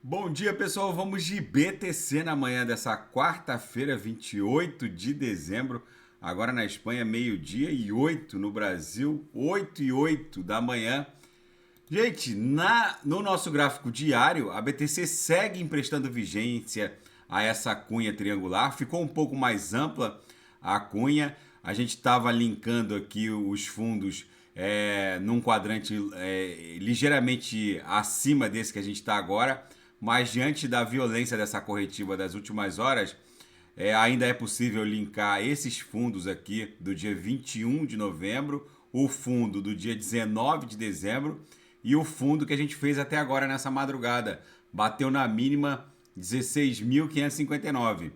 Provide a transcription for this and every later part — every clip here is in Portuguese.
Bom dia, pessoal. Vamos de BTC na manhã dessa quarta-feira, 28 de dezembro. Agora na Espanha, meio-dia e 8 no Brasil, 8 e 8 da manhã. Gente, no nosso gráfico diário, a BTC segue emprestando vigência a essa cunha triangular. Ficou um pouco mais ampla a cunha. A gente estava linkando aqui os fundos num quadrante ligeiramente acima desse que a gente está agora. Mas diante da violência dessa corretiva das últimas horas, ainda é possível linkar esses fundos aqui do dia 21 de novembro, o fundo do dia 19 de dezembro e o fundo que a gente fez até agora nessa madrugada. Bateu na mínima 16.559.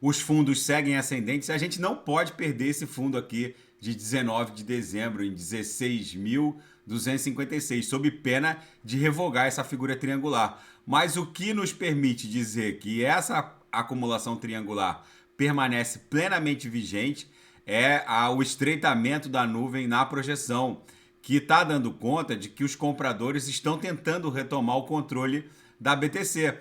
Os fundos seguem ascendentes, a gente não pode perder esse fundo aqui de 19 de dezembro em 16.256, sob pena de revogar essa figura triangular. Mas o que nos permite dizer que essa acumulação triangular permanece plenamente vigente é o estreitamento da nuvem na projeção, que está dando conta de que os compradores estão tentando retomar o controle da BTC.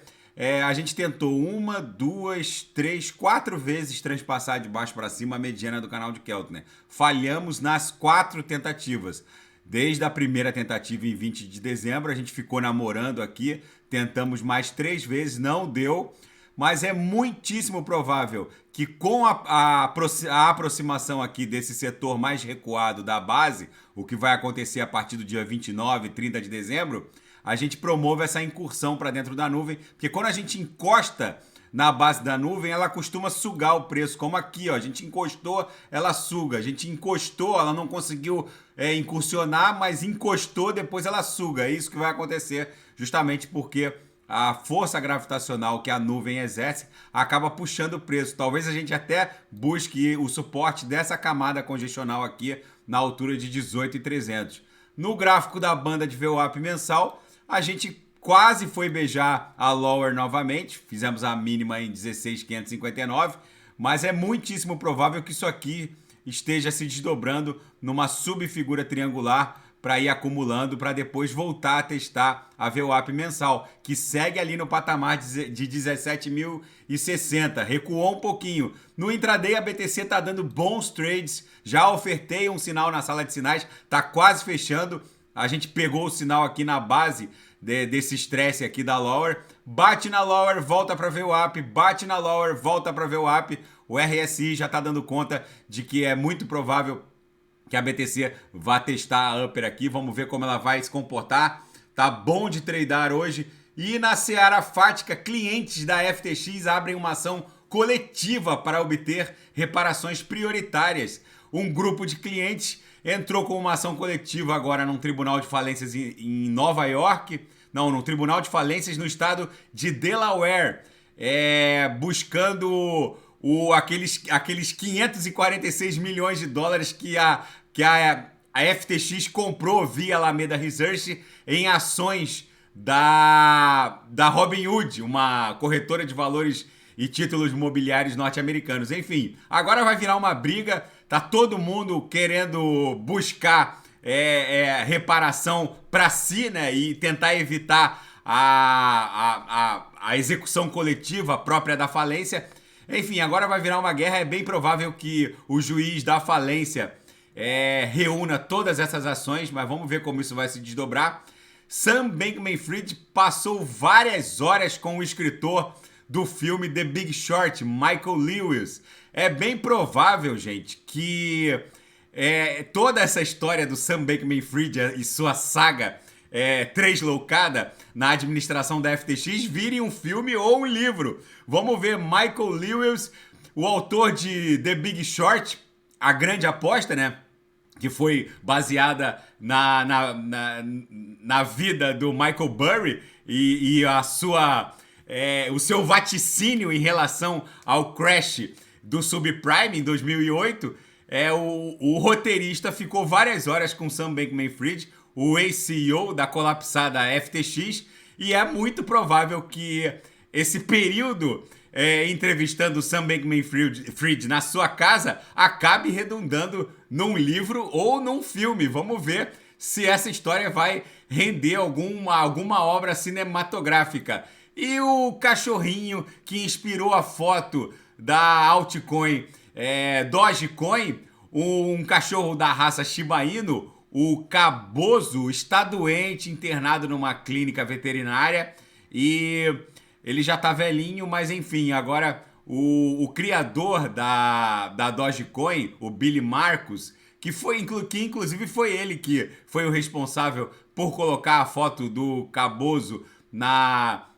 A gente tentou uma, duas, três, quatro vezes transpassar de baixo para cima a mediana do canal de Keltner. Falhamos nas 4 tentativas. Desde a primeira tentativa em 20 de dezembro, a gente ficou namorando aqui, tentamos mais 3 vezes, não deu, mas é muitíssimo provável que com a aproximação aqui desse setor mais recuado da base, o que vai acontecer a partir do dia 29, 30 de dezembro, a gente promove essa incursão para dentro da nuvem, porque quando a gente encosta na base da nuvem, ela costuma sugar o preço, como aqui, ó, a gente encostou, ela suga, a gente encostou, ela não conseguiu incursionar, mas encostou, depois ela suga, é isso que vai acontecer, justamente porque a força gravitacional que a nuvem exerce acaba puxando o preço. Talvez a gente até busque o suporte dessa camada congestional aqui na altura de 18.300. No gráfico da banda de VWAP mensal, a gente quase foi beijar a lower novamente, fizemos a mínima em 16.559, mas é muitíssimo provável que isso aqui esteja se desdobrando numa subfigura triangular para ir acumulando, para depois voltar a testar a VWAP mensal, que segue ali no patamar de 17.060, recuou um pouquinho. No intraday a BTC está dando bons trades, já ofertei um sinal na sala de sinais, está quase fechando, a gente pegou o sinal aqui na base desse estresse aqui da lower, bate na lower, volta para VWAP, bate na lower, volta para VWAP, o RSI já está dando conta de que é muito provável que a BTC vá testar a upper aqui, vamos ver como ela vai se comportar, tá bom de tradar hoje. E na seara fática, clientes da FTX abrem uma ação coletiva para obter reparações prioritárias. Um grupo de clientes entrou com uma ação coletiva agora num tribunal de falências em Nova York, não, no tribunal de falências no estado de Delaware, buscando aqueles 546 milhões de dólares que a FTX comprou via Alameda Research em ações da Robinhood, uma corretora de valores e títulos imobiliários norte-americanos. Enfim, agora vai virar uma briga, tá todo mundo querendo buscar reparação para si, né, e tentar evitar a execução coletiva própria da falência. Enfim, agora vai virar uma guerra, é bem provável que o juiz da falência reúna todas essas ações, mas vamos ver como isso vai se desdobrar. Sam Bankman-Fried passou várias horas com o escritor do filme The Big Short, Michael Lewis. É bem provável, gente, que toda essa história do Sam Bankman-Fried e sua saga tresloucada na administração da FTX vire um filme ou um livro. Vamos ver Michael Lewis, o autor de The Big Short, a grande aposta, né? Que foi baseada na vida do Michael Burry e o seu vaticínio em relação ao crash do subprime em 2008. O roteirista ficou várias horas com Sam Bankman-Fried, o ex-CEO da colapsada FTX, e é muito provável que esse período entrevistando Sam Bankman-Fried na sua casa acabe redundando num livro ou num filme. Vamos ver se essa história vai render alguma obra cinematográfica. E o cachorrinho que inspirou a foto da altcoin Dogecoin, um cachorro da raça Shiba Inu, o Cabozo, está doente, internado numa clínica veterinária e ele já tá velhinho, mas enfim, agora o criador da Dogecoin, o Billy Markus, que inclusive foi ele que foi o responsável por colocar a foto do Cabozo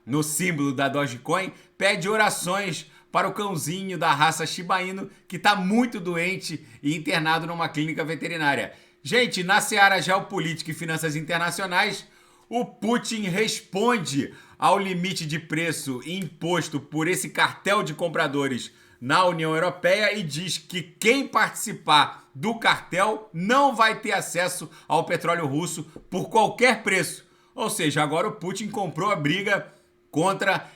no símbolo da Dogecoin, pede orações para o cãozinho da raça Shiba Inu, que está muito doente e internado numa clínica veterinária. Gente, na seara geopolítica e finanças internacionais, o Putin responde ao limite de preço imposto por esse cartel de compradores na União Europeia e diz que quem participar do cartel não vai ter acesso ao petróleo russo por qualquer preço. Ou seja, agora o Putin comprou a briga contra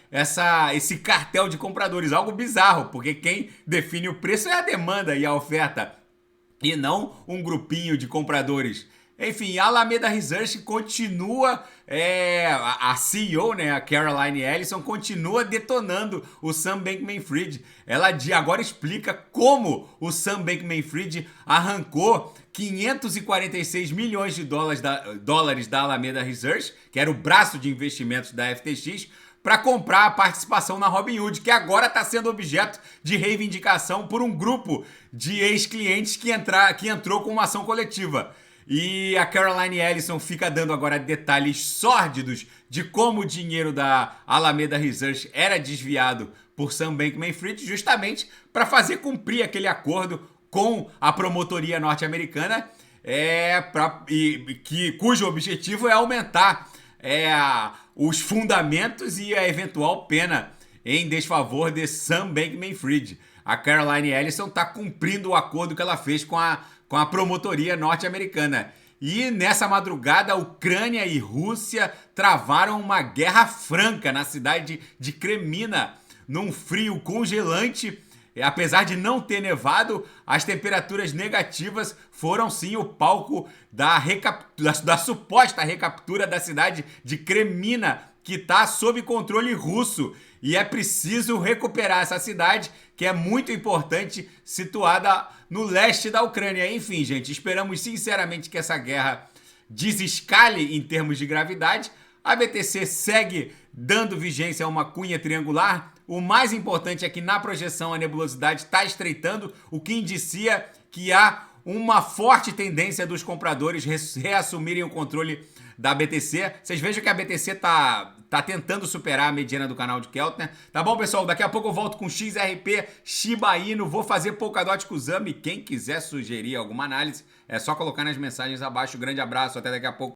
esse cartel de compradores. Algo bizarro, porque quem define o preço é a demanda e a oferta, e não um grupinho de compradores. Enfim, a Alameda Research continua, a CEO, né, a Caroline Ellison, continua detonando o Sam Bankman-Fried. Ela agora explica como o Sam Bankman-Fried arrancou 546 milhões de dólares da Alameda Research, que era o braço de investimentos da FTX, para comprar a participação na Robinhood, que agora está sendo objeto de reivindicação por um grupo de ex-clientes que entrou com uma ação coletiva. E a Caroline Ellison fica dando agora detalhes sórdidos de como o dinheiro da Alameda Research era desviado por Sam Bankman-Fried, justamente para fazer cumprir aquele acordo com a promotoria norte-americana, cujo objetivo é aumentar os fundamentos e a eventual pena em desfavor de Sam Bankman-Fried. A Caroline Ellison está cumprindo o acordo que ela fez com a promotoria norte-americana. E nessa madrugada, Ucrânia e Rússia travaram uma guerra franca na cidade de Kremina, num frio congelante. Apesar de não ter nevado, as temperaturas negativas foram sim o palco da suposta recaptura da cidade de Kremina, que está sob controle russo. E é preciso recuperar essa cidade, que é muito importante, situada no leste da Ucrânia. Enfim, gente, esperamos sinceramente que essa guerra desescale em termos de gravidade. A BTC segue dando vigência a uma cunha triangular. O mais importante é que na projeção a nebulosidade está estreitando, o que indicia que há uma forte tendência dos compradores reassumirem o controle da BTC. Vocês vejam que a BTC tá tentando superar a mediana do canal de Keltner. Tá bom, pessoal? Daqui a pouco eu volto com XRP, Shiba Inu, vou fazer Polkadot Kusama. Quem quiser sugerir alguma análise, é só colocar nas mensagens abaixo. Grande abraço, até daqui a pouco.